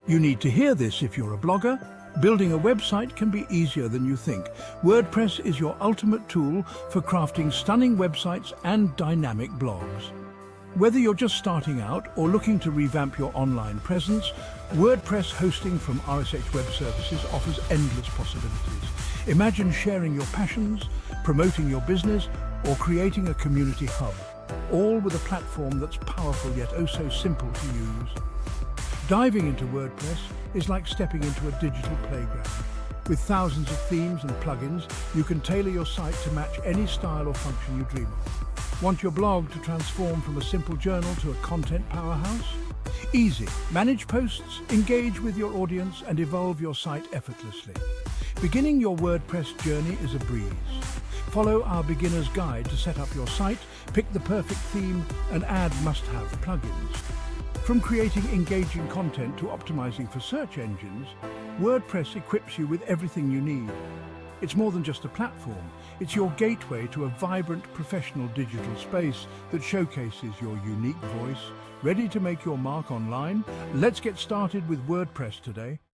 You need to hear this if you're a blogger. Building a website can be easier than you think. WordPress is your ultimate tool for crafting stunning websites and dynamic blogs. Whether you're just starting out or looking to revamp your online presence, WordPress hosting from RSH Web Services offers endless possibilities. Imagine sharing your passions, promoting your business, or creating a community hub, all with a platform that's powerful yet oh so simple to use. Diving into WordPress is like stepping into a digital playground. With thousands of themes and plugins, you can tailor your site to match any style or function you dream of. Want your blog to transform from a simple journal to a content powerhouse? Easy. Manage posts, engage with your audience, and evolve your site effortlessly. Beginning your WordPress journey is a breeze. Follow our beginner's guide to set up your site, pick the perfect theme, and add must-have plugins. From creating engaging content to optimizing for search engines, WordPress equips you with everything you need. It's more than just a platform. It's your gateway to a vibrant professional digital space that showcases your unique voice. Ready to make your mark online? Let's get started with WordPress today.